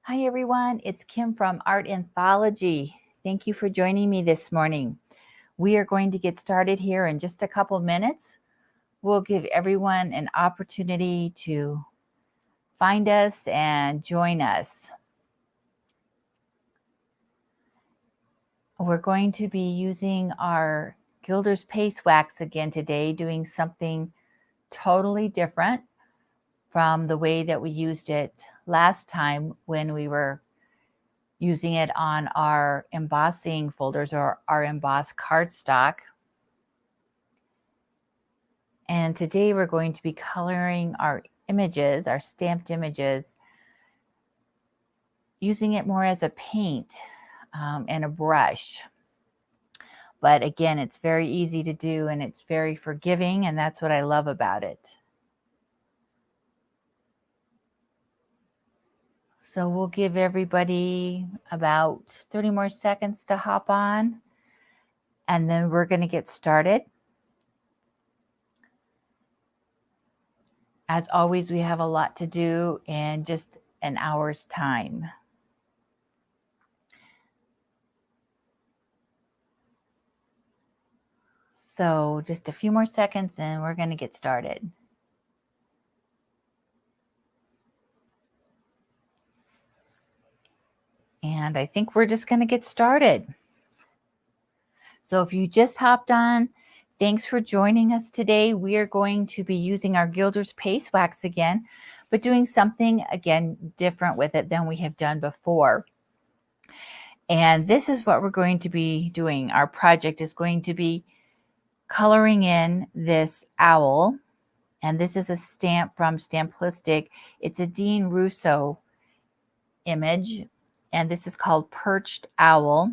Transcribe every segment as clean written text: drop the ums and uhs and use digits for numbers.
Hi everyone, it's Kim from Art Anthology. Thank you for joining me this morning. We are going to get started here in just a couple minutes. We'll give everyone an opportunity to find us and join us. We're going to be using our Gilder's Paste Wax again today, doing something totally different from the way that we used it last time when we were using it on our embossing folders or our embossed cardstock. And today we're going to be coloring our images, our stamped images, using it more as a paint and a brush. But again, it's very easy to do and it's very forgiving, and that's what I love about it. So we'll give everybody about 30 more seconds to hop on, and then we're going to get started. As always, we have a lot to do in just an hour's time. So just a few more seconds and we're going to get started. And I think we're just going to get started. So if you just hopped on, thanks for joining us today. We are going to be using our Gilder's Paste Wax again, but doing something again different with it than we have done before. And this is what we're going to be doing. Our project is going to be coloring in this owl. And this is a stamp from Stamplistic. It's a Dean Russo image. And this is called Perched Owl.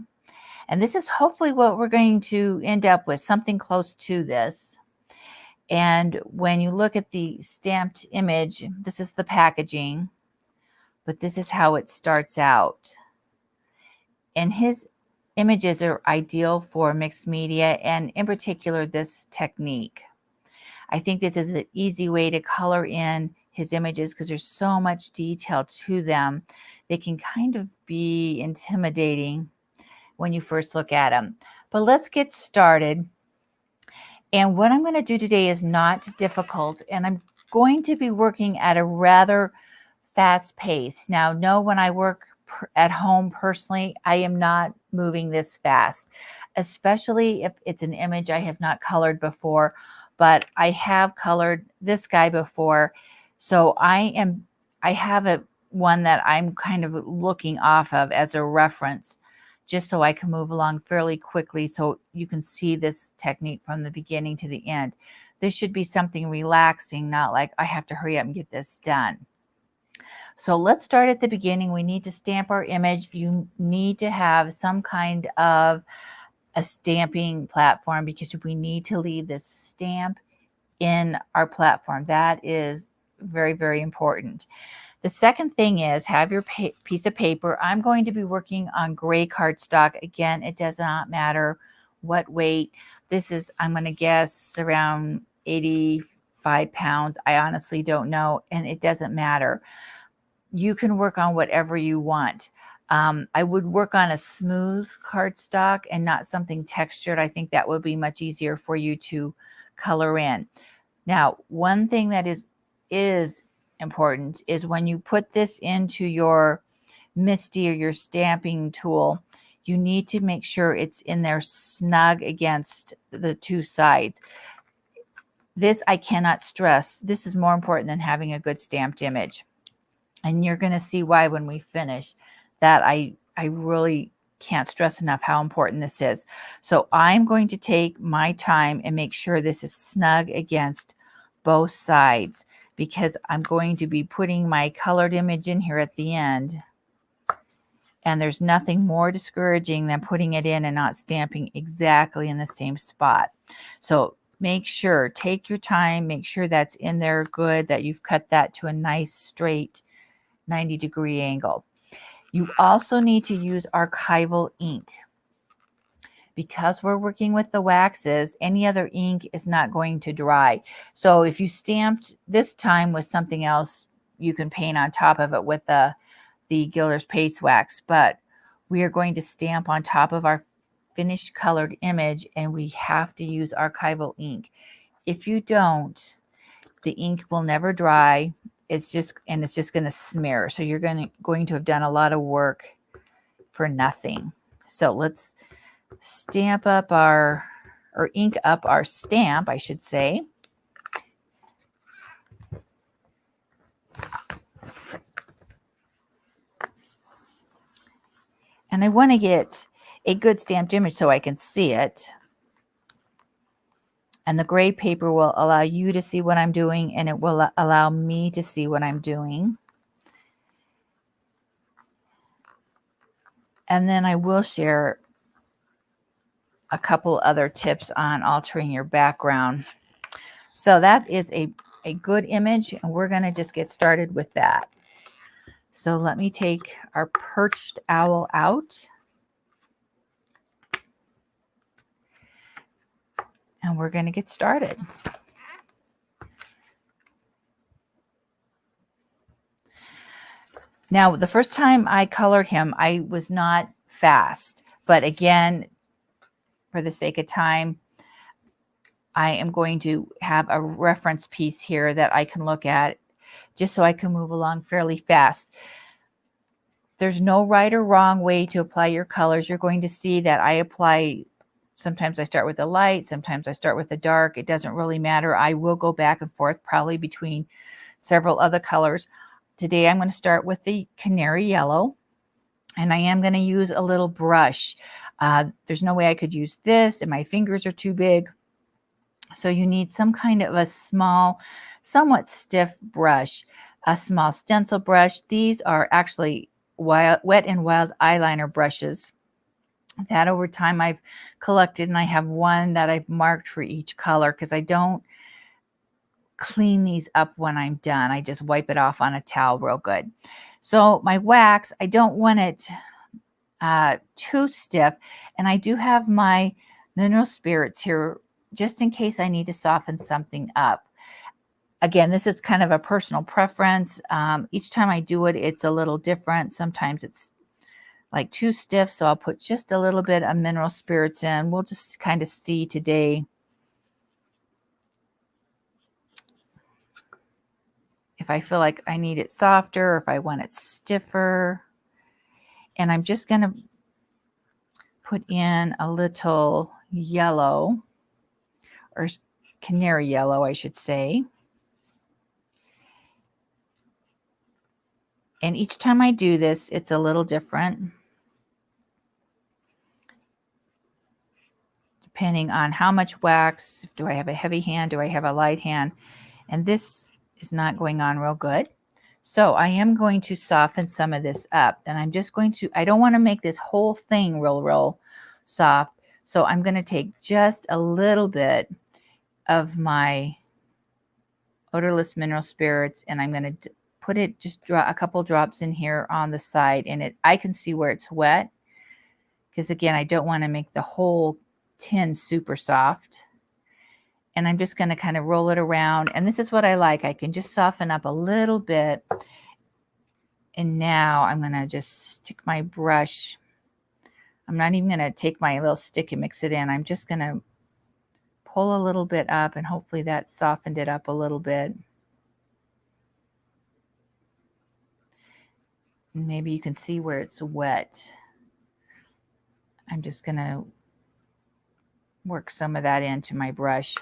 And this is hopefully what we're going to end up with, something close to this. And when you look at the stamped image, this is the packaging, but this is how it starts out. And his images are ideal for mixed media, and in particular, this technique. I think this is an easy way to color in his images because there's so much detail to them. They can kind of be intimidating when you first look at them. But let's get started. And what I'm going to do today is not difficult, and I'm going to be working at a rather fast pace. Now, know when I work at home personally, I am not moving this fast, especially if it's an image I have not colored before, but I have colored this guy before. So I have one that I'm kind of looking off of as a reference, just so I can move along fairly quickly so you can see this technique from the beginning to the end. This should be something relaxing, not like I have to hurry up and get this done. So let's start at the beginning. We need to stamp our image. You need to have some kind of a stamping platform because we need to leave this stamp in our platform. That is very, very important. The second thing is have your piece of paper. I'm going to be working on gray cardstock. Again, it does not matter what weight. This is, I'm going to guess, around 85 pounds. I honestly don't know, and it doesn't matter. You can work on whatever you want. I would work on a smooth cardstock and not something textured. I think that would be much easier for you to color in. Now, one thing that is important is when you put this into your MISTI or your stamping tool, you need to make sure it's in there snug against the two sides. This I cannot stress. This is more important than having a good stamped image. And you're going to see why when we finish that I really can't stress enough how important this is. So I'm going to take my time and make sure this is snug against both sides because I'm going to be putting my colored image in here at the end. And there's nothing more discouraging than putting it in and not stamping exactly in the same spot. So make sure, take your time, make sure that's in there good, that you've cut that to a nice straight 90-degree angle. You also need to use archival ink. Because we're working with the waxes, any other ink is not going to dry. So if you stamped this time with something else, you can paint on top of it with the the Gilder's Paste Wax, but we are going to stamp on top of our finished colored image, and we have to use archival ink. If you don't, the ink will never dry. It's just going to smear. So you're going to have done a lot of work for nothing. So let's stamp up or ink up our stamp, I should say. And I want to get a good stamped image so I can see it. And the gray paper will allow you to see what I'm doing, and it will allow me to see what I'm doing. And then I will share a couple other tips on altering your background. So that is a good image, and we're going to just get started with that. So let me take our perched owl out. And we're going to get started. Now, the first time I colored him, I was not fast. But again, for the sake of time, I am going to have a reference piece here that I can look at just so I can move along fairly fast. There's no right or wrong way to apply your colors. You're going to see that I apply, sometimes I start with a light, sometimes I start with a dark. It doesn't really matter. I will go back and forth probably between several other colors. Today I'm going to start with the canary yellow, and I am going to use a little brush. There's no way I could use this, and my fingers are too big. So you need some kind of a small, somewhat stiff brush, a small stencil brush. These are actually Wet n Wild eyeliner brushes that over time I've collected, and I have one that I've marked for each color because I don't clean these up when I'm done. I just wipe it off on a towel real good. So my wax, I don't want it too stiff, and I do have my mineral spirits here just in case I need to soften something up. Again, this is kind of a personal preference. Each time I do it, it's a little different. Sometimes it's like too stiff, so I'll put just a little bit of mineral spirits in. We'll just kind of see today if I feel like I need it softer or if I want it stiffer. And I'm just going to put in a little yellow, or canary yellow, I should say. And each time I do this, it's a little different, depending on how much wax. Do I have a heavy hand? Do I have a light hand? And this is not going on real good. So I am going to soften some of this up. And I'm just going to, I don't want to make this whole thing real soft. So I'm going to take just a little bit of my odorless mineral spirits, and I'm going to put it, just draw a couple drops in here on the side, and I can see where it's wet, because again, I don't want to make the whole tin super soft. And I'm just going to kind of roll it around, and this is what I like. I can just soften up a little bit, and now I'm going to just stick my brush. I'm not even going to take my little stick and mix it in. I'm just going to pull a little bit up, and hopefully that softened it up a little bit. Maybe you can see where it's wet. I'm just going to work some of that into my brush.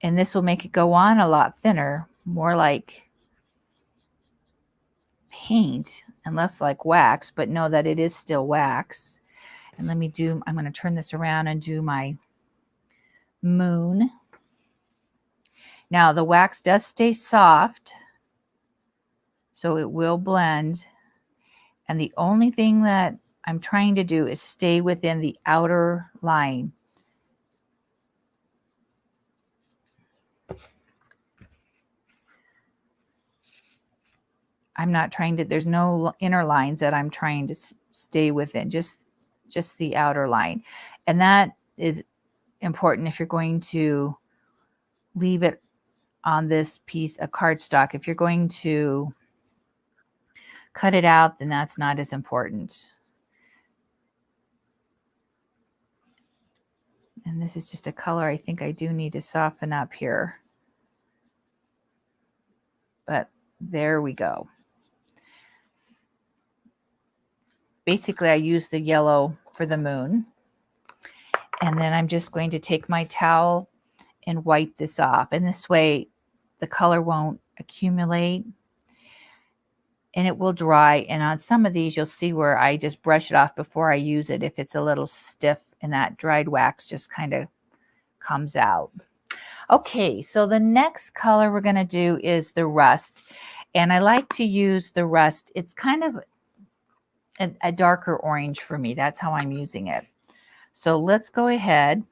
And this will make it go on a lot thinner, more like paint and less like wax, but know that it is still wax. And I'm going to turn this around and do my moon. Now the wax does stay soft, so it will blend. And the only thing that I'm trying to do is stay within the outer line. I'm not trying to, there's no inner lines that I'm trying to stay within, just the outer line. And that is important if you're going to leave it on this piece of cardstock. If you're going to cut it out, then that's not as important. And this is just a color I think I do need to soften up here. But there we go. Basically, I use the yellow for the moon. And then I'm just going to take my towel and wipe this off. And this way, the color won't accumulate. And it will dry. And on some of these, you'll see where I just brush it off before I use it. If it's a little stiff and that dried wax just kind of comes out. Okay, so the next color we're going to do is the rust. And I like to use the rust. It's kind of a darker orange for me. That's how I'm using it. So let's go ahead.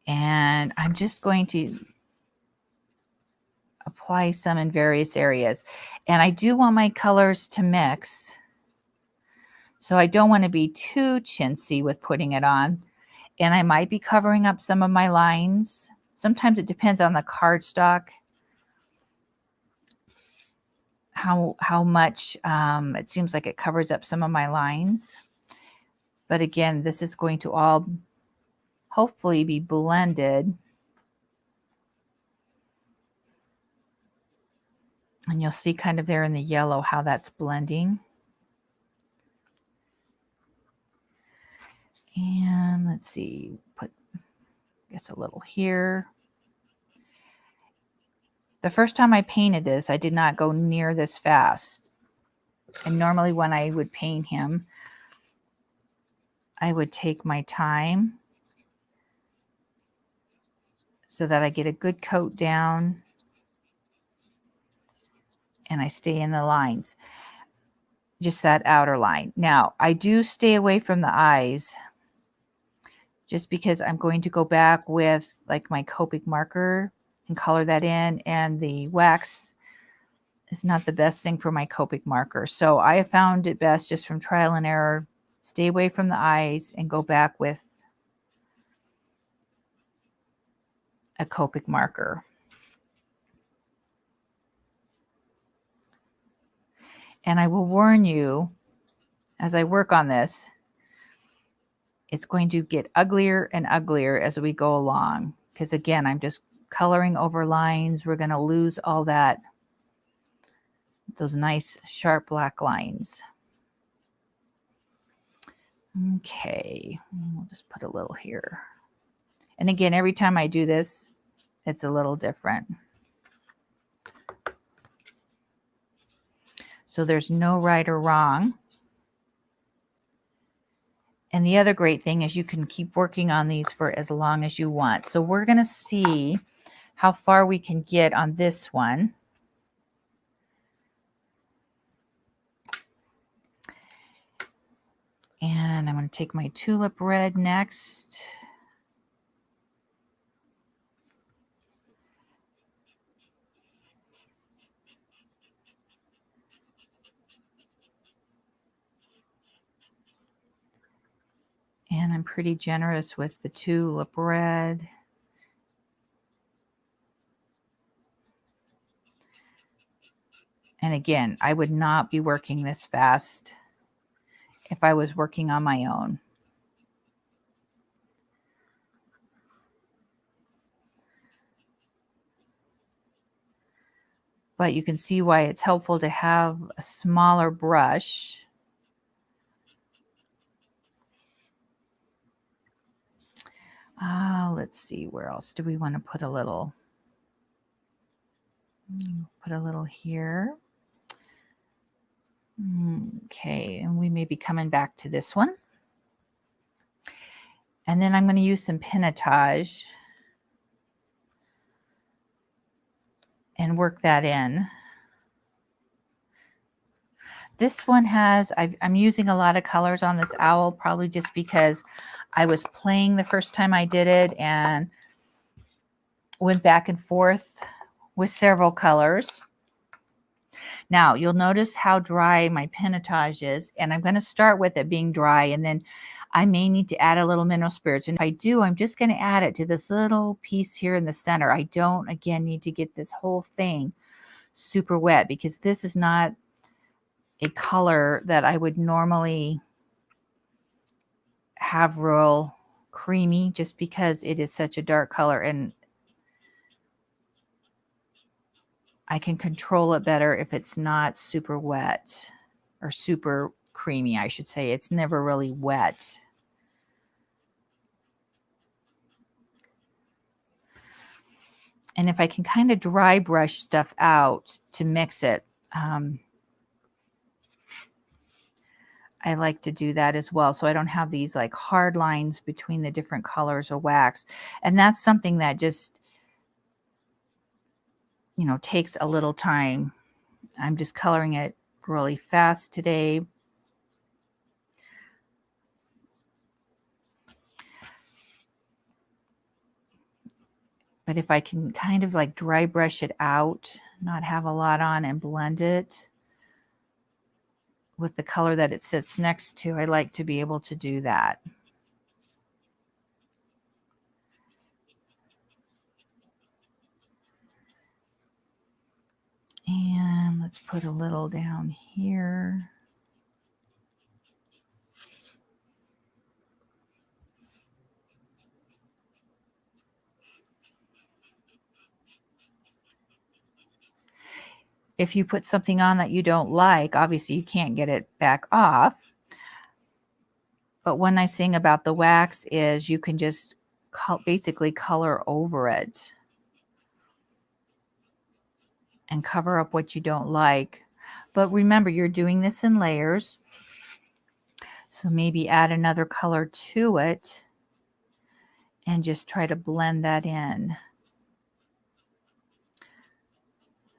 And I'm just going to apply some in various areas. And I do want my colors to mix. So I don't want to be too chintzy with putting it on. And I might be covering up some of my lines. Sometimes it depends on the cardstock, how much it seems like it covers up some of my lines. But again, this is going to all hopefully be blended. And you'll see kind of there in the yellow how that's blending. And let's see, put, I guess, a little here. The first time I painted this, I did not go near this fast. And normally when I would paint him, I would take my time so that I get a good coat down and I stay in the lines, just that outer line. Now, I do stay away from the eyes just because I'm going to go back with like my Copic marker and color that in, and the wax is not the best thing for my Copic marker. So I have found it best just from trial and error, stay away from the eyes and go back with a Copic marker. And I will warn you, as I work on this, it's going to get uglier and uglier as we go along. Because again, I'm just coloring over lines. We're going to lose all that, those nice sharp black lines. Okay, we'll just put a little here. And again, every time I do this, it's a little different. So there's no right or wrong. And the other great thing is you can keep working on these for as long as you want. So we're going to see how far we can get on this one. And I'm going to take my Tulip Red next. And I'm pretty generous with the Tulip Red. And again, I would not be working this fast if I was working on my own. But you can see why it's helpful to have a smaller brush. Let's see, where else do we want to put a little? Put a little here. Okay, and we may be coming back to this one. And then I'm going to use some pinotage and work that in. This one has, I'm using a lot of colors on this owl, probably just because I was playing the first time I did it and went back and forth with several colors. Now, you'll notice how dry my pinotage is, and I'm going to start with it being dry, and then I may need to add a little mineral spirits. And if I do, I'm just going to add it to this little piece here in the center. I don't, again, need to get this whole thing super wet because this is not a color that I would normally have real creamy just because it is such a dark color, and I can control it better if it's not super wet or super creamy, I should say. It's never really wet. And if I can kind of dry brush stuff out to mix it, I like to do that as well. So I don't have these like hard lines between the different colors of wax. And that's something that just, you know, takes a little time. I'm just coloring it really fast today. But if I can kind of like dry brush it out, not have a lot on, and blend it with the color that it sits next to, I like to be able to do that. And let's put a little down here. If you put something on that you don't like, obviously you can't get it back off. But one nice thing about the wax is you can just basically color over it and cover up what you don't like. But remember, you're doing this in layers. So maybe add another color to it and just try to blend that in.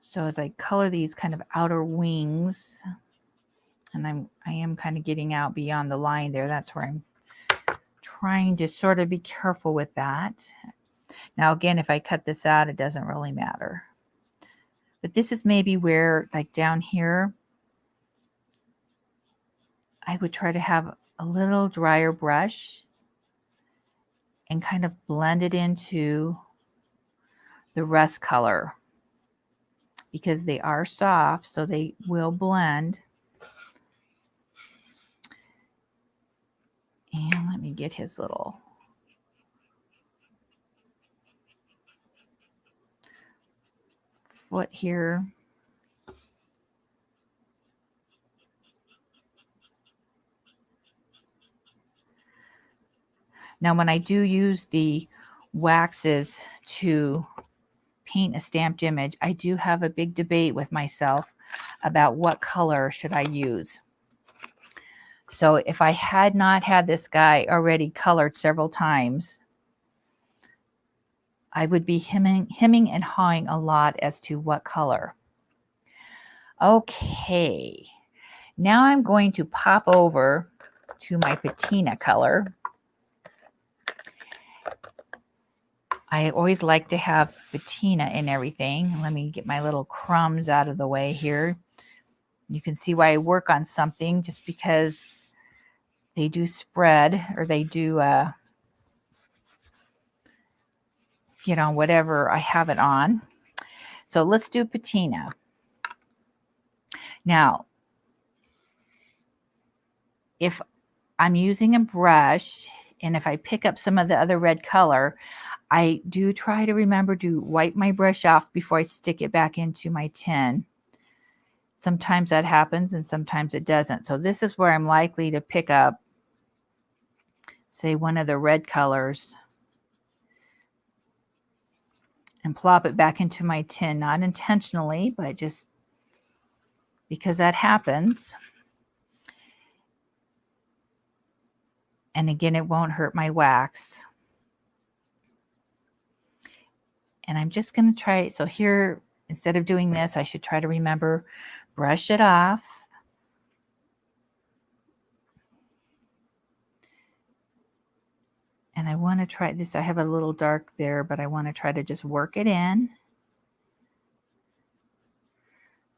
So as I color these kind of outer wings, and I am kind of getting out beyond the line there. That's where I'm trying to sort of be careful with that. Now, again, if I cut this out, it doesn't really matter. But this is maybe where, like down here, I would try to have a little drier brush and kind of blend it into the rust color because they are soft, so they will blend. And let me get his little foot here. Now, when I do use the waxes to paint a stamped image, I do have a big debate with myself about what color should I use. So if I had not had this guy already colored several times, I would be hemming and hawing a lot as to what color. Okay, now I'm going to pop over to my patina color. I always like to have patina in everything. Let me get my little crumbs out of the way here. You can see why I work on something, just because they do spread, or they do get on whatever I have it on. So let's do patina. Now, if I'm using a brush and if I pick up some of the other red color, I do try to remember to wipe my brush off before I stick it back into my tin. Sometimes that happens and sometimes it doesn't. So this is where I'm likely to pick up, say, one of the red colors and plop it back into my tin, not intentionally, but just because that happens. And again, it won't hurt my wax. And I'm just going to try, so here, instead of doing this, I should try to remember, brush it off. And I want to try this. I have a little dark there, but I want to try to just work it in.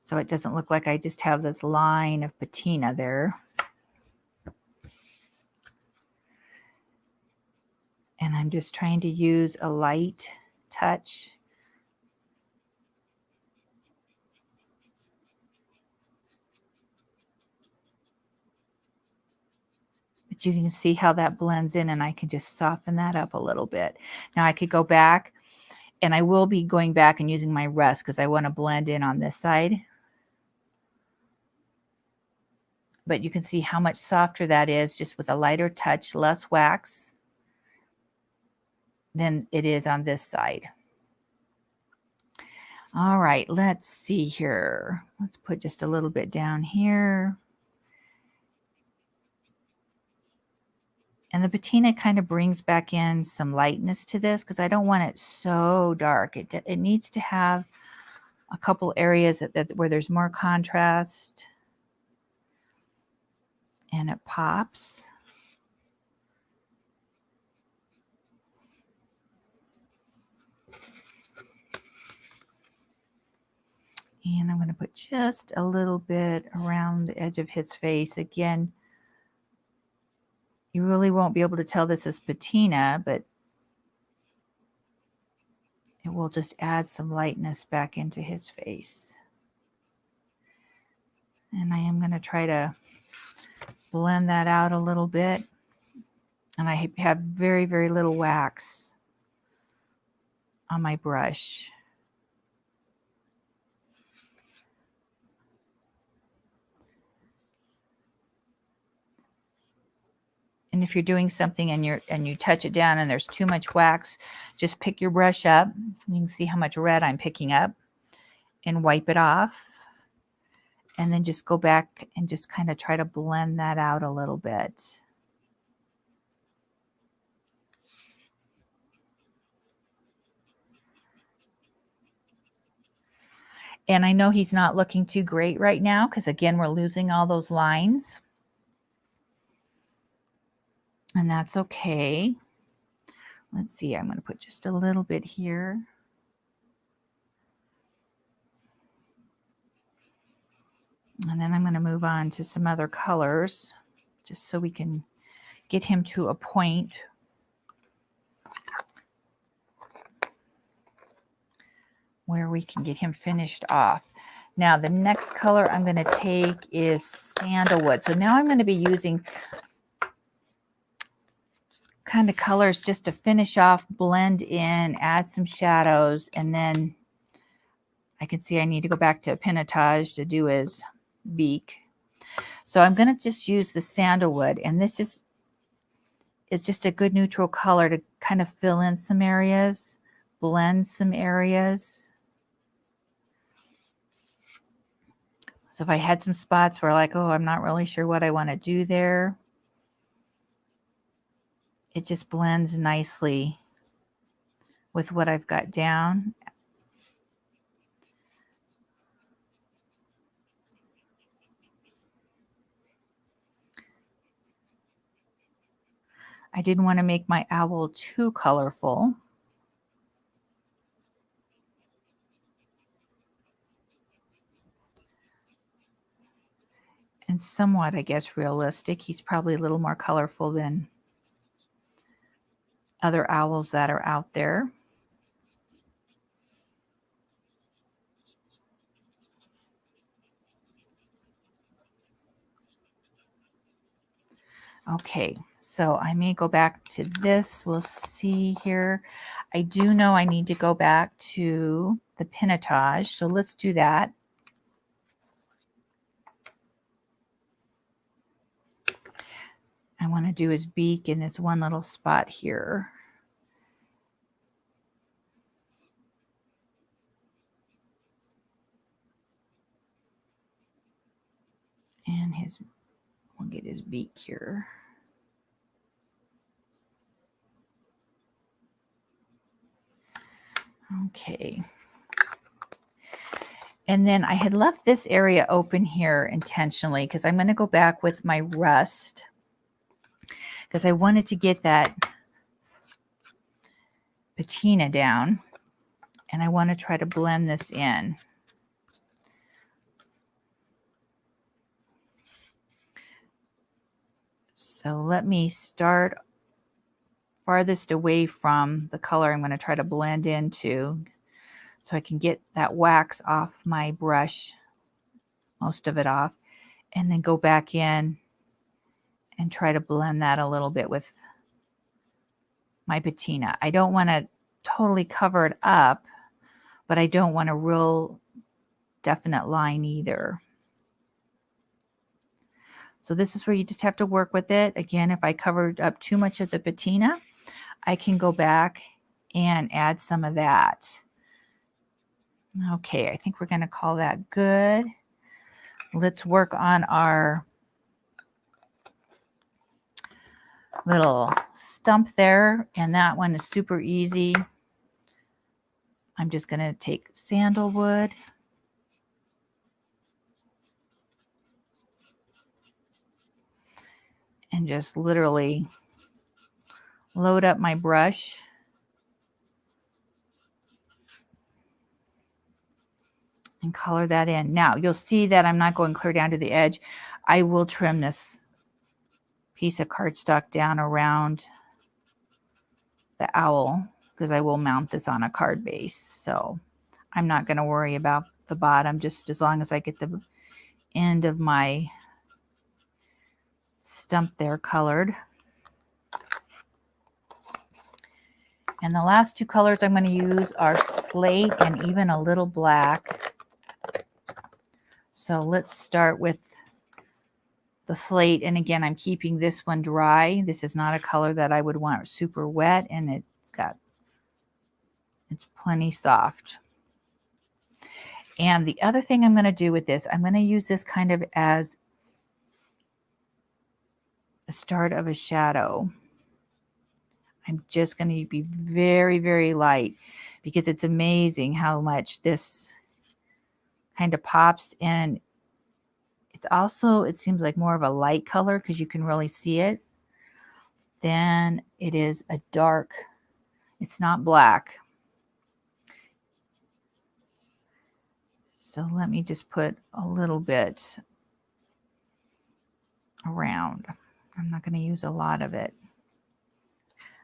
so it doesn't look like I just have this line of patina there. And I'm just trying to use a light touch. But you can see how that blends in, and I can just soften that up a little bit. Now I could go back, and I will be going back and using my rest because I want to blend in on this side. But you can see how much softer that is just with a lighter touch, less wax than it is on this side. All right, let's see here. Let's put just a little bit down here. And the patina kind of brings back in some lightness to this because I don't want it so dark. It needs to have a couple areas where there's more contrast. And it pops. And I'm going to put just a little bit around the edge of his face. Again, you really won't be able to tell this is patina, but it will just add some lightness back into his face. And I am going to try to blend that out a little bit. And I have very, very little wax on my brush. And if you're doing something and you touch it down and there's too much wax, just pick your brush up. You can see how much red I'm picking up and wipe it off. And then just go back and just kind of try to blend that out a little bit. And I know he's not looking too great right now because, again, we're losing all those lines. And that's okay. Let's see, I'm going to put just a little bit here. And then I'm going to move on to some other colors just so we can get him to a point where we can get him finished off. Now, the next color I'm going to take is Sandalwood. So now I'm going to be using kind of colors just to finish off, blend in, add some shadows, and then I can see I need to go back to Pinotage to do his beak. So I'm going to just use the Sandalwood, and this is just a good neutral color to kind of fill in some areas, blend some areas. So if I had some spots where like, oh, I'm not really sure what I want to do there, it just blends nicely with what I've got down. I didn't want to make my owl too colorful. And somewhat, I guess, realistic. He's probably a little more colorful than other owls that are out there. Okay, so I may go back to this. We'll see here. I do know I need to go back to the Pinotage, so let's do that. I want to do his beak in this one little spot here. And we'll get his beak here. Okay. And then I had left this area open here intentionally because I'm going to go back with my rust because I wanted to get that patina down and I want to try to blend this in. So let me start farthest away from the color I'm going to try to blend into so I can get that wax off my brush, most of it off, and then go back in and try to blend that a little bit with my patina. I don't want to totally cover it up, but I don't want a real definite line either. So this is where you just have to work with it. Again, if I covered up too much of the patina, I can go back and add some of that. Okay, I think we're going to call that good. Let's work on our little stump there, and that one is super easy. I'm just going to take sandalwood and just literally load up my brush. And color that in. Now, you'll see that I'm not going clear down to the edge. I will trim this piece of cardstock down around the owl because I will mount this on a card base. So I'm not going to worry about the bottom, just as long as I get the end of my stump there colored. And the last two colors I'm going to use are slate and even a little black. So let's start with the slate. And again, I'm keeping this one dry. This is not a color that I would want super wet, and it's plenty soft. And the other thing I'm going to do with this, I'm going to use this kind of as the start of a shadow. I'm just going to be very, very light because it's amazing how much this kind of pops. And it's also, it seems like more of a light color because you can really see it. Then it is a dark, it's not black. So let me just put a little bit around. I'm not going to use a lot of it.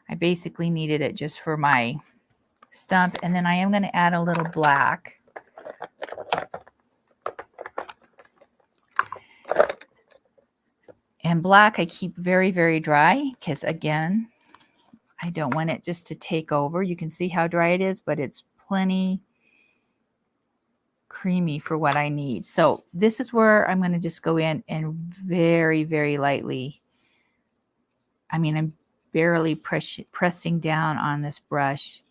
I basically needed it just for my stump. And then I am going to add a little black. And black I keep very, very dry because, again, I don't want it just to take over. You can see how dry it is, but it's plenty creamy for what I need. So this is where I'm going to just go in and very, very lightly. I mean, I'm barely pressing down on this brush.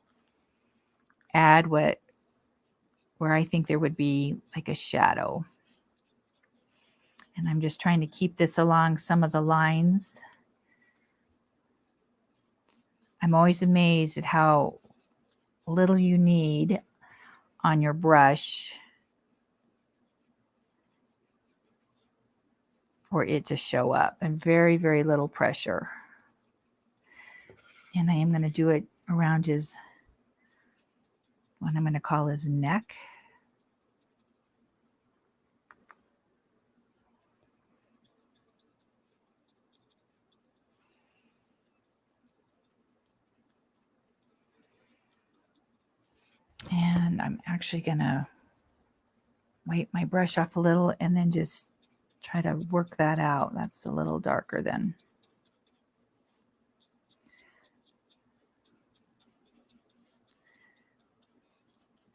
Add where I think there would be like a shadow. And I'm just trying to keep this along some of the lines. I'm always amazed at how little you need on your brush for it to show up, and very, very little pressure. And I am going to do it around his, what I'm going to call his neck. And I'm actually going to wipe my brush off a little and then just try to work that out. That's a little darker than.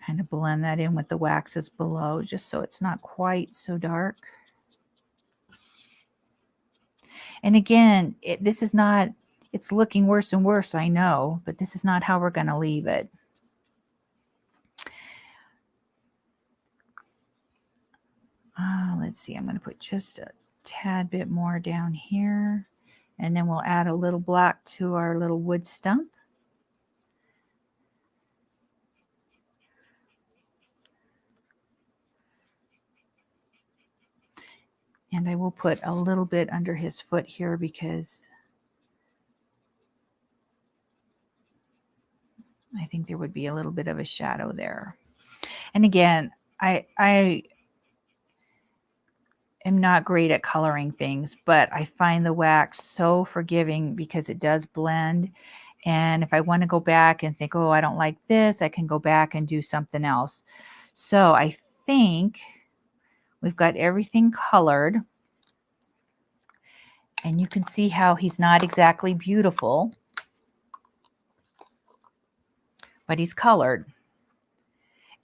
Kind of blend that in with the waxes below just so it's not quite so dark. And again, this is not, it's looking worse and worse, I know, but this is not how we're going to leave it. Let's see, I'm going to put just a tad bit more down here, and then we'll add a little black to our little wood stump. And I will put a little bit under his foot here because I think there would be a little bit of a shadow there. And again, I am not great at coloring things, but I find the wax so forgiving because it does blend. And if I want to go back and think, oh, I don't like this, I can go back and do something else. So I think we've got everything colored. And you can see how he's not exactly beautiful, but he's colored.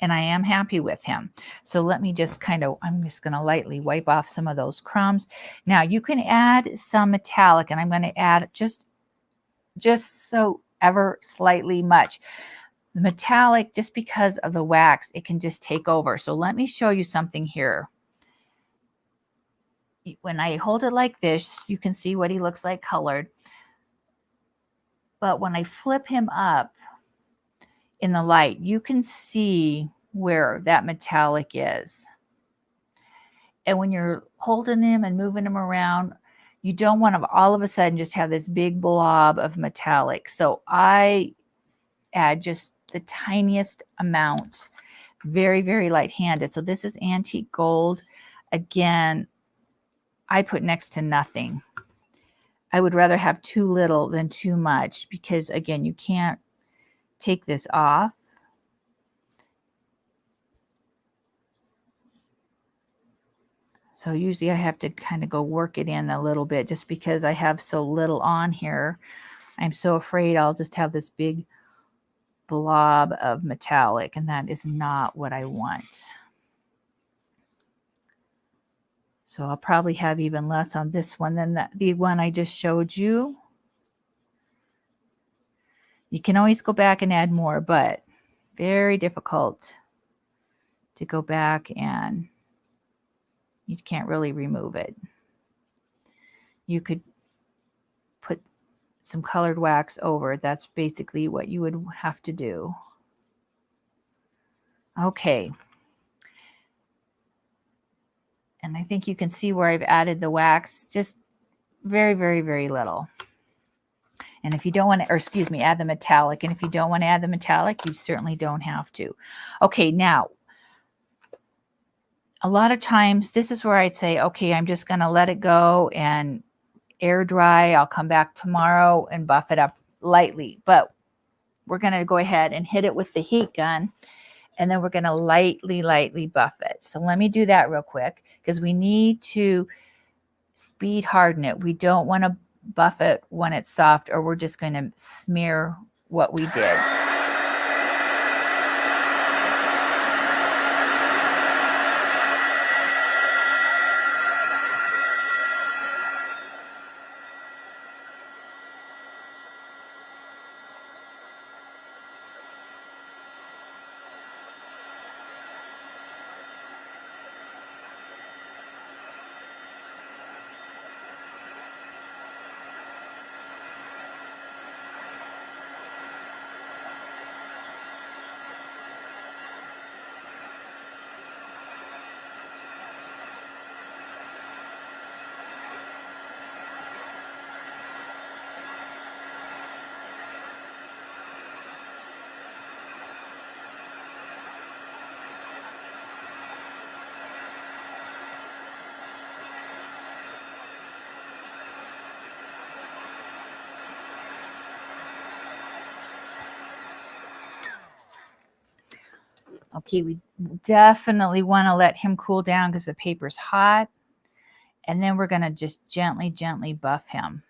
And I am happy with him. So let me just I'm just going to lightly wipe off some of those crumbs. Now you can add some metallic, and I'm going to add just so ever slightly much. The metallic, just because of the wax, it can just take over. So let me show you something here. When I hold it like this, you can see what he looks like colored. But when I flip him up in the light, you can see where that metallic is. And when you're holding him and moving him around, you don't want to all of a sudden just have this big blob of metallic. So I add just the tiniest amount, very, very light-handed. So this is antique gold. Again, I put next to nothing. I would rather have too little than too much because, again, you can't take this off. So usually I have to kind of go work it in a little bit just because I have so little on here. I'm so afraid I'll just have this big blob of metallic, and that is not what I want. So I'll probably have even less on this one than the one I just showed you. You can always go back and add more, but very difficult to go back, and you can't really remove it. You could put some colored wax over. That's basically what you would have to do. Okay. And I think you can see where I've added the wax, just very, very, very little. And if you don't want to, or excuse me, add the metallic. And if you don't want to add the metallic, you certainly don't have to. Okay, now, a lot of times, this is where I'd say, okay, I'm just going to let it go and air dry. I'll come back tomorrow and buff it up lightly. But we're going to go ahead and hit it with the heat gun. And then we're going to lightly, lightly buff it. So let me do that real quick because we need to speed harden it. We don't want to buff it when it's soft, or we're just going to smear what we did. Okay, we definitely want to let him cool down because the paper's hot. And then we're going to just gently, gently buff him.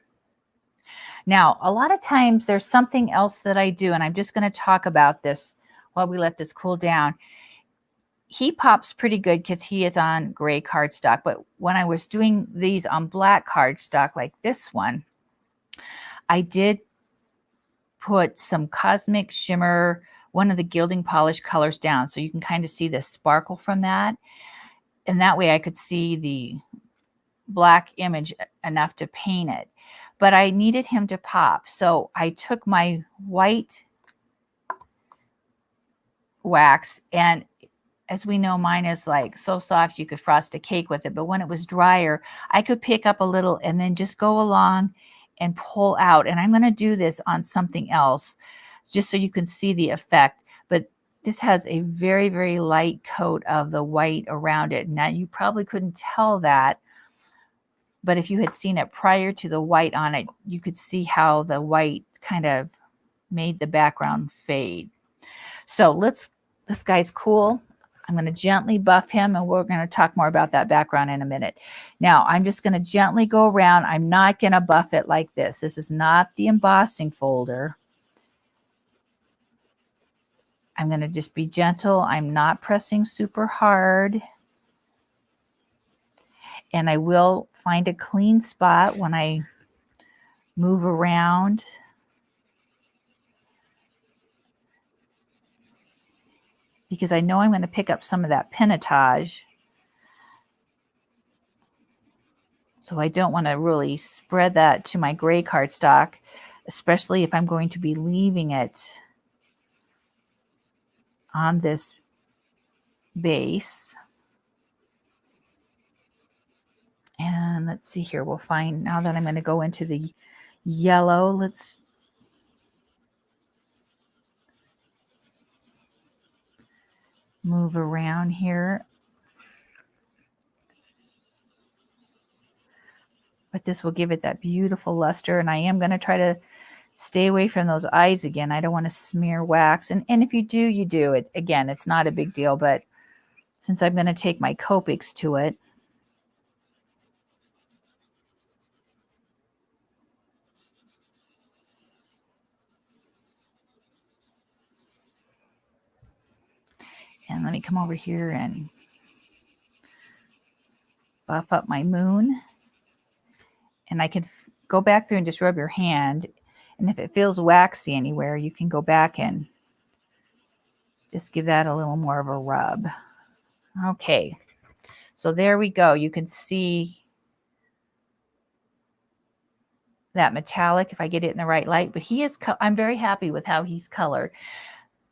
Now, a lot of times there's something else that I do, and I'm just going to talk about this while we let this cool down. He pops pretty good because he is on gray cardstock. But when I was doing these on black cardstock like this one, I did put some Cosmic Shimmer, one of the gilding polish colors down. So you can kind of see the sparkle from that. And that way I could see the black image enough to paint it. But I needed him to pop. So I took my white wax, and as we know, mine is like so soft you could frost a cake with it. But when it was drier, I could pick up a little and then just go along and pull out. And I'm going to do this on something else just so you can see the effect. But this has a very, very light coat of the white around it. Now, you probably couldn't tell that But if you had seen it prior to the white on it, you could see how the white kind of made the background fade. So this guy's cool. I'm going to gently buff him, and we're going to talk more about that background in a minute. Now, I'm just going to gently go around. I'm not going to buff it like this. This is not the embossing folder. I'm going to just be gentle. I'm not pressing super hard. And I will find a clean spot when I move around. Because I know I'm going to pick up some of that pinotage. So I don't want to really spread that to my gray cardstock, especially if I'm going to be leaving it on this base. And let's see here. We'll find, now that I'm going to go into the yellow, let's move around here. But this will give it that beautiful luster. And I am going to try to stay away from those eyes again. I don't want to smear wax. And if you do, you do it. Again, it's not a big deal. But since I'm going to take my Copics to it, and let me come over here and buff up my moon. And I can go back through and just rub your hand. And if it feels waxy anywhere, you can go back and just give that a little more of a rub. Okay, so there we go. You can see that metallic if I get it in the right light. But I'm very happy with how he's colored.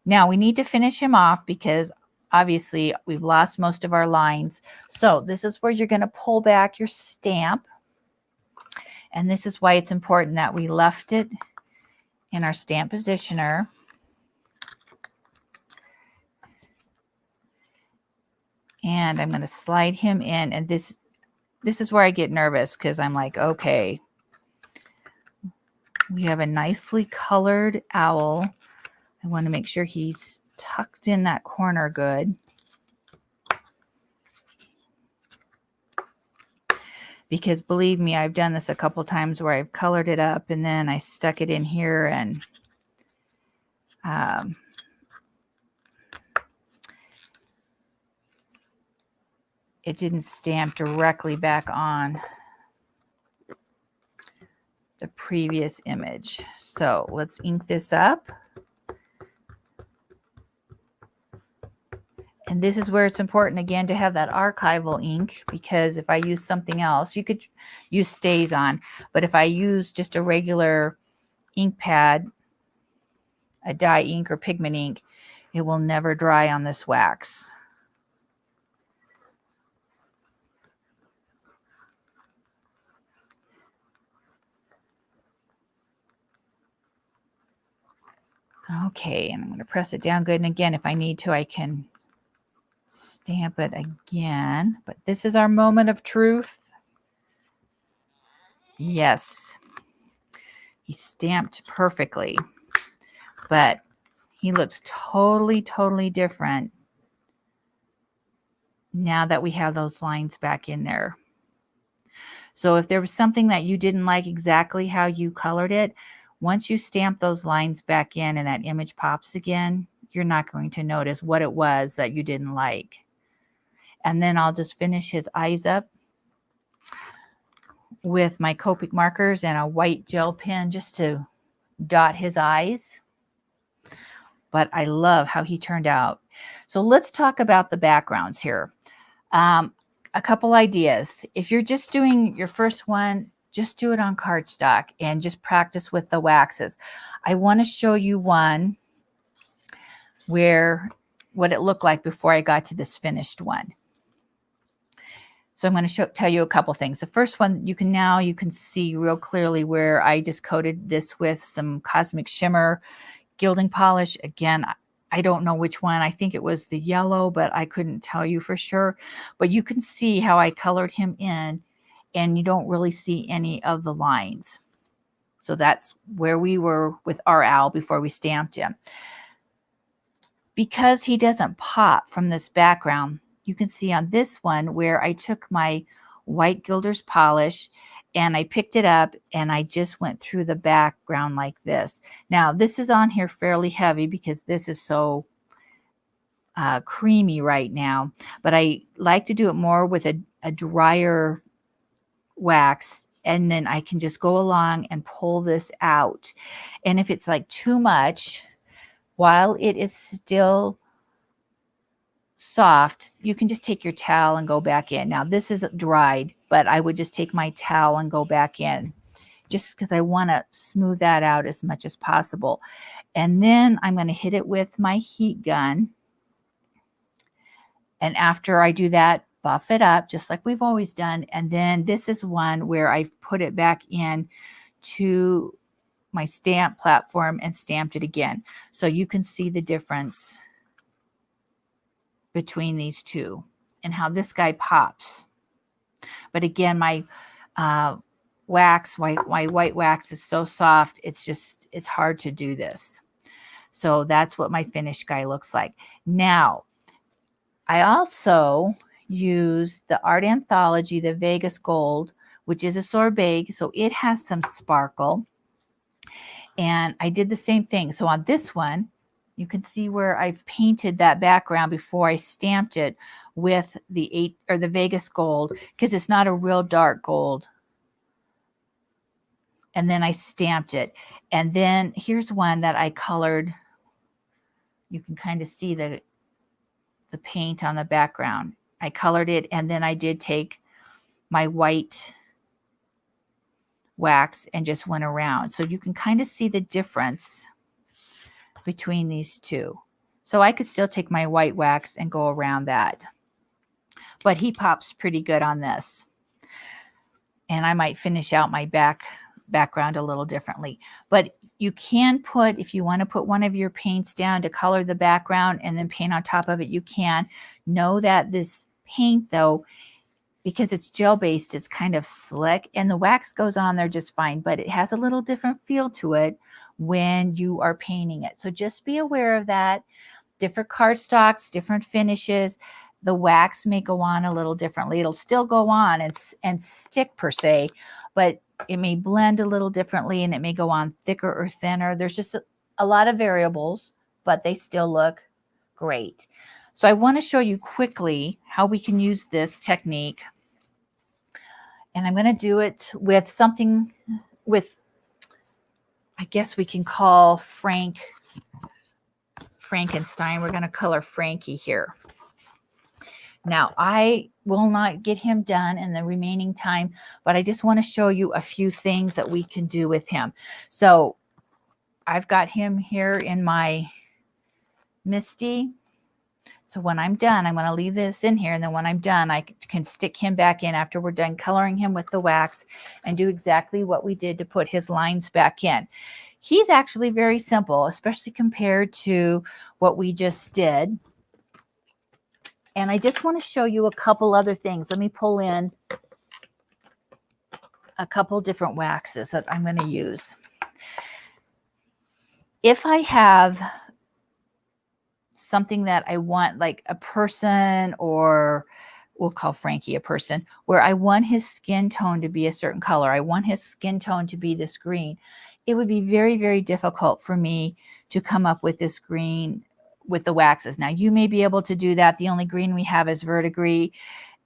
Now we need to finish him off because obviously we've lost most of our lines. So this is where you're going to pull back your stamp. And this is why it's important that we left it in our stamp positioner. And I'm going to slide him in. And this is where I get nervous because I'm like, okay, we have a nicely colored owl. I want to make sure he's tucked in that corner good. Because believe me, I've done this a couple times where I've colored it up and then I stuck it in here and it didn't stamp directly back on the previous image. So let's ink this up. And this is where it's important, again, to have that archival ink, because if I use something else, you could use StazOn. But if I use just a regular ink pad, a dye ink or pigment ink, it will never dry on this wax. Okay, and I'm going to press it down good. And again, if I need to, I can stamp it again. But this is our moment of truth. Yes, he stamped perfectly. But he looks totally, totally different now that we have those lines back in there. So if there was something that you didn't like exactly how you colored it, once you stamp those lines back in and that image pops again, you're not going to notice what it was that you didn't like. And then I'll just finish his eyes up with my Copic markers and a white gel pen just to dot his eyes. But I love how he turned out. So let's talk about the backgrounds here. A couple ideas. If you're just doing your first one, just do it on cardstock and just practice with the waxes. I want to show you one where what it looked like before I got to this finished one. So I'm going to tell you a couple things. The first one, you can see real clearly where I just coated this with some Cosmic Shimmer gilding polish. Again, I don't know which one. I think it was the yellow, but I couldn't tell you for sure. But you can see how I colored him in. and you don't really see any of the lines. So that's where we were with our owl before we stamped him. Because he doesn't pop from this background, you can see on this one where I took my white gilder's polish and I picked it up and I just went through the background like this. Now this is on here fairly heavy because this is so creamy right now, but I like to do it more with a drier wax, and then I can just go along and pull this out. And if it's like too much, while it is still soft, you can just take your towel and go back in. Now this is dried, but I would just take my towel and go back in just because I want to smooth that out as much as possible. And then I'm going to hit it with my heat gun. And after I do that, buff it up just like we've always done. And then this is one where I've put it back in to my stamp platform and stamped it again. So you can see the difference between these two and how this guy pops. But again, my wax, my white wax is so soft, it's hard to do this. So that's what my finished guy looks like. Now, I also use the Art Anthology, the Vegas Gold, which is a sorbet, so it has some sparkle. And I did the same thing. So on this one, you can see where I've painted that background before I stamped it with the Vegas Gold, because it's not a real dark gold. And then I stamped it. And then here's one that I colored. You can kind of see the paint on the background. I colored it, and then I did take my white wax and just went around. So you can kind of see the difference between these two. So I could still take my white wax and go around that. But he pops pretty good on this. And I might finish out my background a little differently. But you can put, if you want to put one of your paints down to color the background and then paint on top of it, you can. Know that this paint, though, because it's gel-based, it's kind of slick, and the wax goes on there just fine, but it has a little different feel to it when you are painting it. So just be aware of that. Different cardstocks, different finishes. The wax may go on a little differently. It'll still go on and stick per se, but it may blend a little differently, and it may go on thicker or thinner. There's just a lot of variables, but they still look great. So I want to show you quickly how we can use this technique. And I'm going to do it with something with, I guess we can call Frankenstein. We're going to color Frankie here. Now, I will not get him done in the remaining time, but I just want to show you a few things that we can do with him. So I've got him here in my Misty. So when I'm done, I'm going to leave this in here. And then when I'm done, I can stick him back in after we're done coloring him with the wax and do exactly what we did to put his lines back in. He's actually very simple, especially compared to what we just did. And I just want to show you a couple other things. Let me pull in a couple different waxes that I'm going to use. If I have something that I want, like a person, or we'll call Frankie a person, where I want his skin tone to be a certain color, I want his skin tone to be this green, it would be very, very difficult for me to come up with this green with the waxes. Now, you may be able to do that. The only green we have is verdigris,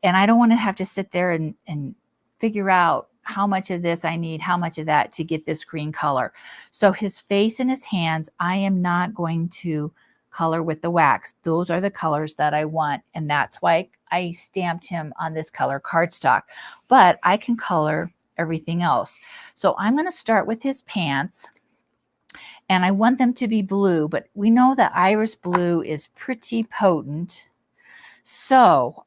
and I don't want to have to sit there and figure out how much of this I need, how much of that to get this green color. So his face and his hands, I am not going to color with the wax. Those are the colors that I want, and that's why I stamped him on this color cardstock. But I can color everything else. So I'm going to start with his pants, and I want them to be blue, but we know that iris blue is pretty potent. So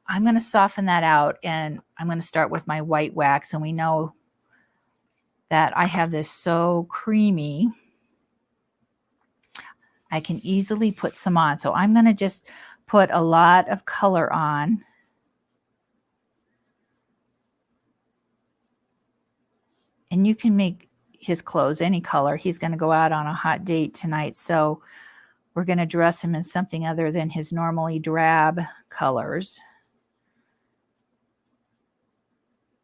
I'm going to soften that out, and I'm going to start with my white wax, and we know that I have this so creamy, I can easily put some on. So I'm going to just put a lot of color on. And you can make his clothes any color. He's going to go out on a hot date tonight, so we're going to dress him in something other than his normally drab colors.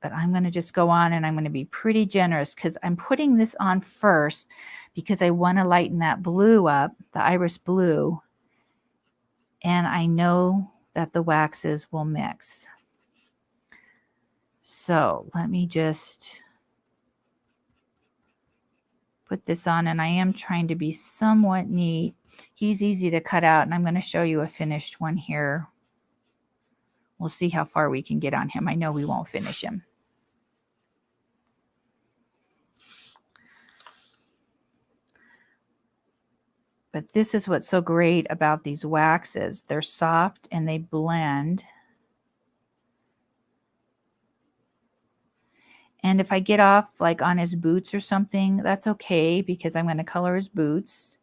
But I'm going to just go on and I'm going to be pretty generous because I'm putting this on first because I want to lighten that blue up, the iris blue. And I know that the waxes will mix. So let me just put this on, and I am trying to be somewhat neat. He's easy to cut out, and I'm going to show you a finished one here. We'll see how far we can get on him. I know we won't finish him. But this is what's so great about these waxes. They're soft and they blend. And if I get off like on his boots or something, that's okay because I'm going to color his boots.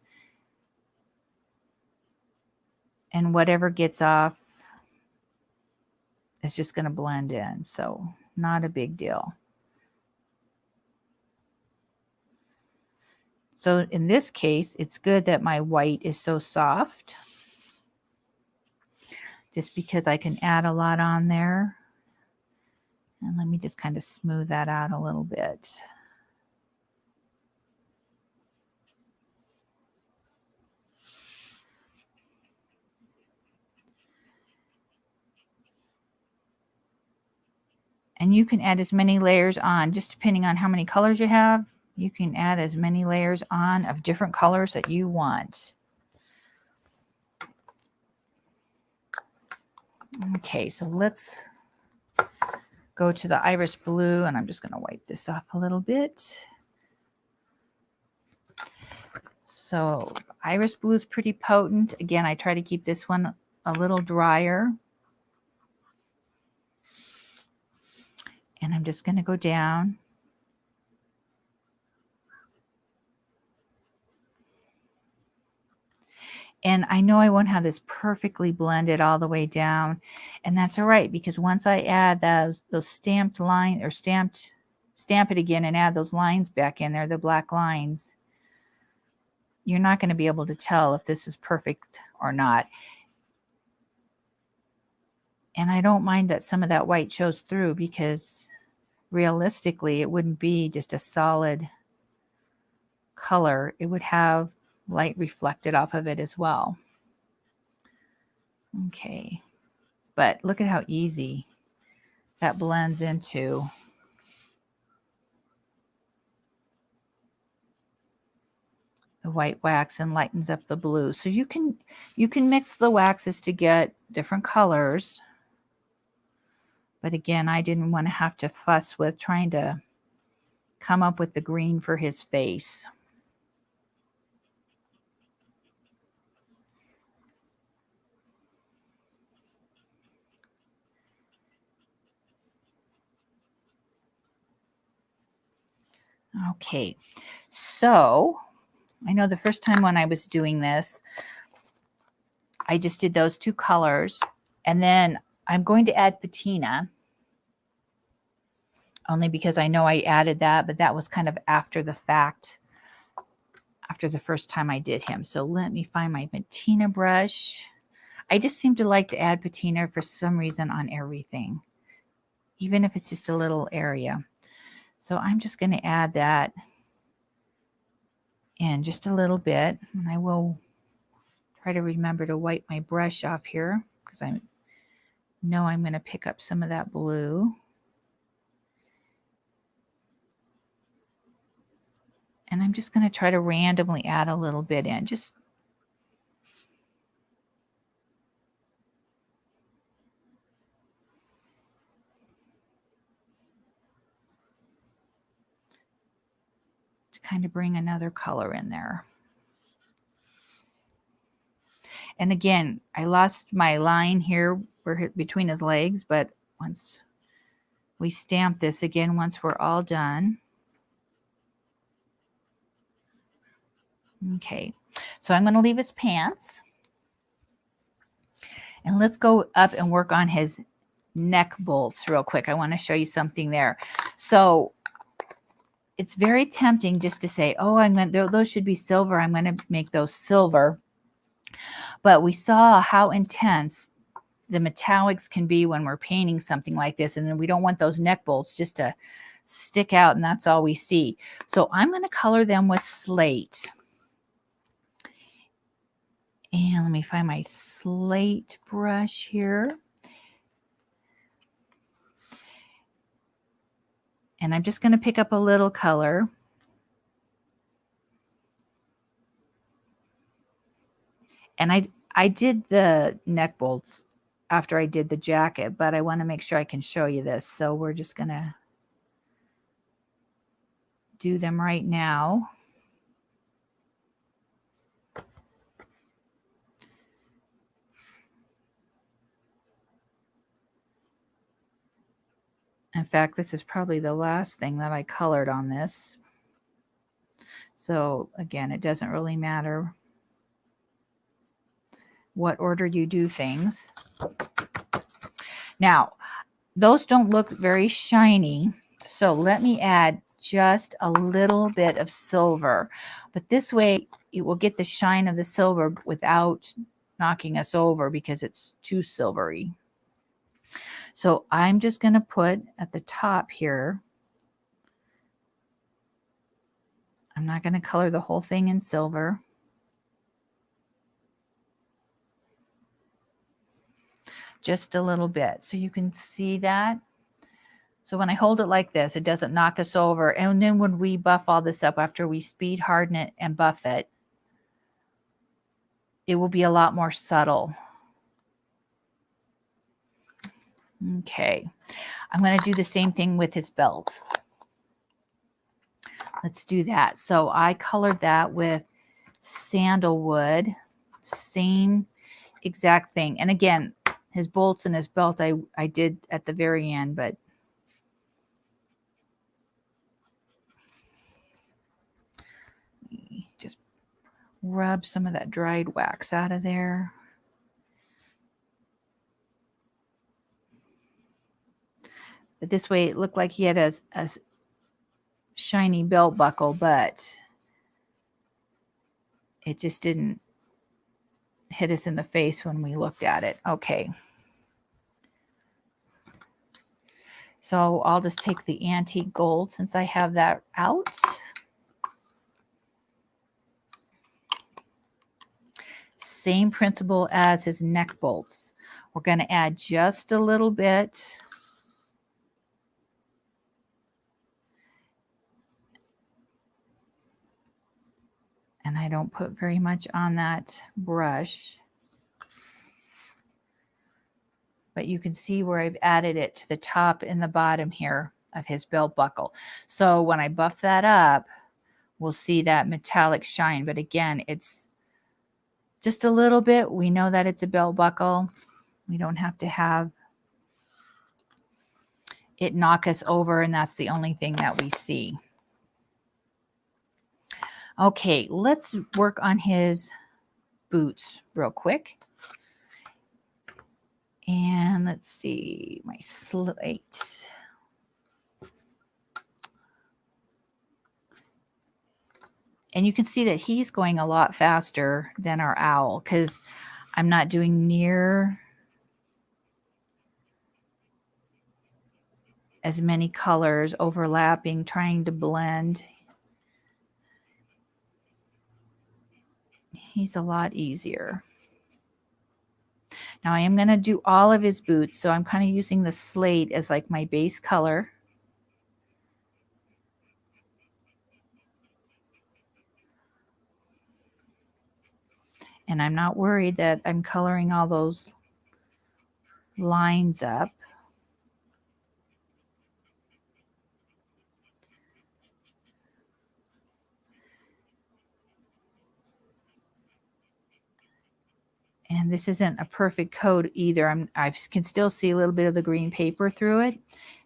And whatever gets off is just going to blend in. So not a big deal. So in this case, it's good that my white is so soft. Just because I can add a lot on there. And let me just kind of smooth that out a little bit. And you can add as many layers on, just depending on how many colors you have. You can add as many layers on of different colors that you want. Okay, so let's go to the iris blue, and I'm just going to wipe this off a little bit. So iris blue is pretty potent. Again, I try to keep this one a little drier. And I'm just going to go down. And I know I won't have this perfectly blended all the way down. And that's all right, because once I add those stamped lines, or stamp it again and add those lines back in there, the black lines, you're not going to be able to tell if this is perfect or not. And I don't mind that some of that white shows through, because realistically it wouldn't be just a solid color. It would have light reflected off of it as well. Okay, but look at how easy that blends into the white wax and lightens up the blue. So you can mix the waxes to get different colors. But again, I didn't want to have to fuss with trying to come up with the green for his face. Okay, so I know the first time when I was doing this, I just did those two colors, and then I'm going to add patina, only because I know I added that, but that was kind of after the fact, after the first time I did him. So let me find my patina brush. I just seem to like to add patina for some reason on everything, even if it's just a little area. So I'm just going to add that in just a little bit, and I will try to remember to wipe my brush off here, because I know I'm going to pick up some of that blue. And I'm just going to try to randomly add a little bit in, just to kind of bring another color in there. And again, I lost my line here between his legs, but once we stamp this again, once we're all done. Okay, so I'm going to leave his pants. And let's go up and work on his neck bolts real quick. I want to show you something there. So it's very tempting just to say, oh, those should be silver. I'm going to make those silver. But we saw how intense the metallics can be when we're painting something like this. And then we don't want those neck bolts just to stick out and that's all we see. So I'm going to color them with slate. And let me find my slate brush here. And I'm just going to pick up a little color. And I did the neck bolts after I did the jacket, but I want to make sure I can show you this. So we're just going to do them right now. In fact, this is probably the last thing that I colored on this. So again, it doesn't really matter what order you do things. Now, those don't look very shiny. So let me add just a little bit of silver. But this way, it will get the shine of the silver without knocking us over because it's too silvery. So I'm just going to put at the top here, I'm not going to color the whole thing in silver. Just a little bit. So you can see that. So when I hold it like this, it doesn't knock us over. And then when we buff all this up, after we speed harden it and buff it, it will be a lot more subtle. Okay. I'm going to do the same thing with his belt. Let's do that. So I colored that with Sandalwood. Same exact thing. And again, his bolts and his belt I did at the very end, but just rub some of that dried wax out of there. But this way it looked like he had a shiny belt buckle, but it just didn't hit us in the face when we looked at it. Okay. So I'll just take the antique gold since I have that out. Same principle as his neck bolts. We're going to add just a little bit. And I don't put very much on that brush. But you can see where I've added it to the top and the bottom here of his belt buckle. So when I buff that up, we'll see that metallic shine. But again, it's just a little bit. We know that it's a belt buckle. We don't have to have it knock us over, and that's the only thing that we see. Okay, let's work on his boots real quick. And let's see, my slate. And you can see that he's going a lot faster than our owl because I'm not doing near as many colors overlapping, trying to blend. He's a lot easier. Now I am going to do all of his boots, so I'm kind of using the slate as like my base color. And I'm not worried that I'm coloring all those lines up. And this isn't a perfect coat either. I can still see a little bit of the green paper through it.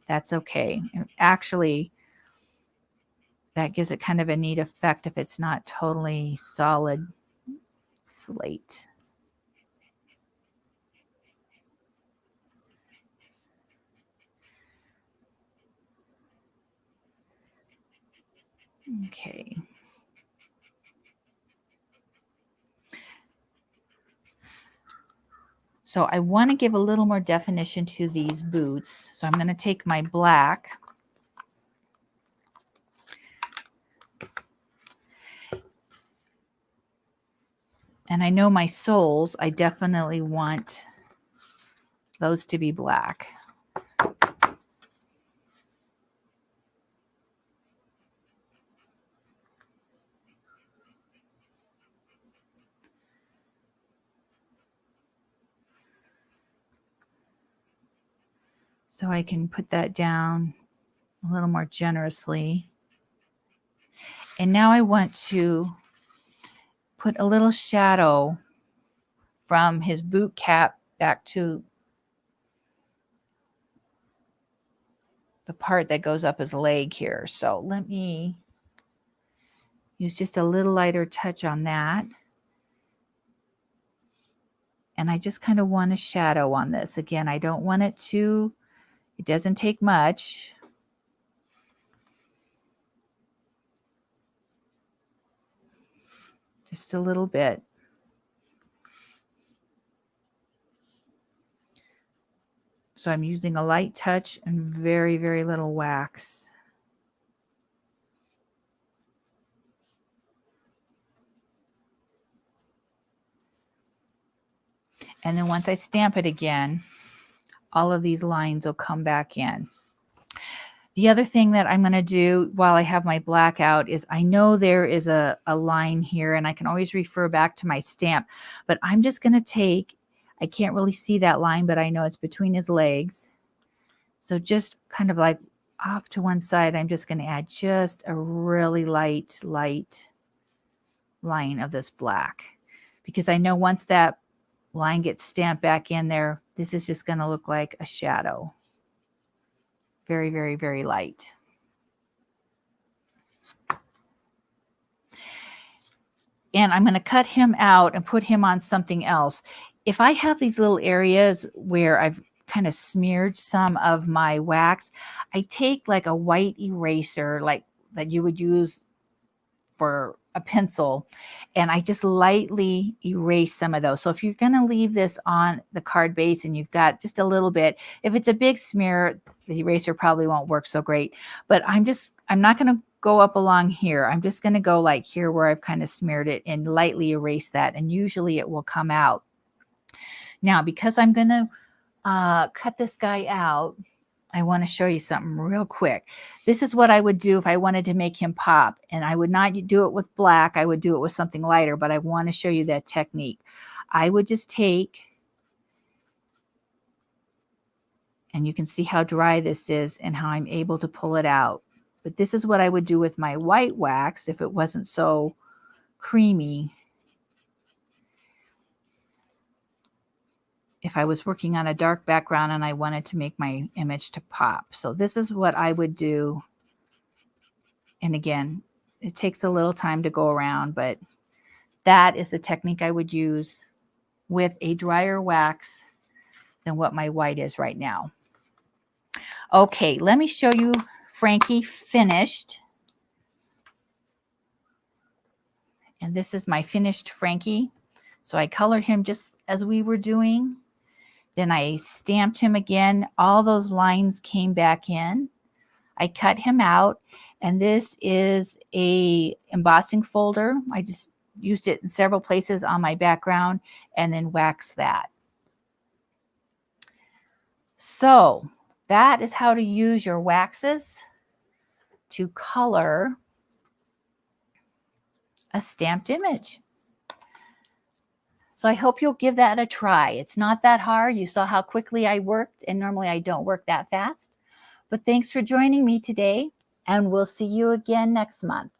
That's okay. Actually, that gives it kind of a neat effect if it's not totally solid slate. Okay. So I want to give a little more definition to these boots. So I'm going to take my black. And I know my soles, I definitely want those to be black. So I can put that down a little more generously. And now I want to put a little shadow from his boot cap back to the part that goes up his leg here. So let me use just a little lighter touch on that. And I just kind of want a shadow on this. Again, I don't want it to, it doesn't take much. Just a little bit. So I'm using a light touch and very, very little wax. And then once I stamp it again, all of these lines will come back in. The other thing that I'm going to do while I have my black out is I know there is a line here and I can always refer back to my stamp, but I'm just going to take, I can't really see that line, but I know it's between his legs. So just kind of like off to one side, I'm just going to add just a really light line of this black, because I know once that line gets stamped back in there, this is just going to look like a shadow. Very, very, very light. And I'm going to cut him out and put him on something else. If I have these little areas where I've kind of smeared some of my wax, I take like a white eraser, like that you would use for a pencil, and I just lightly erase some of those. So if you're going to leave this on the card base and you've got just a little bit, if it's a big smear, the eraser probably won't work so great. But I'm not going to go up along here. I'm just going to go like here where I've kind of smeared it and lightly erase that, and usually it will come out. Now, because I'm going to cut this guy out, I want to show you something real quick. This is what I would do if I wanted to make him pop. And I would not do it with black. I would do it with something lighter, but I want to show you that technique. I would just take, and you can see how dry this is and how I'm able to pull it out. But this is what I would do with my white wax if it wasn't so creamy. If I was working on a dark background and I wanted to make my image to pop. So this is what I would do. And again, it takes a little time to go around, but that is the technique I would use with a drier wax than what my white is right now. Okay, let me show you Frankie Finished. And this is my finished Frankie. So I colored him just as we were doing. Then I stamped him again. All those lines came back in. I cut him out, and this is a embossing folder. I just used it in several places on my background and then waxed that. So that is how to use your waxes to color a stamped image. So I hope you'll give that a try. It's not that hard. You saw how quickly I worked, and normally I don't work that fast. But thanks for joining me today, and we'll see you again next month.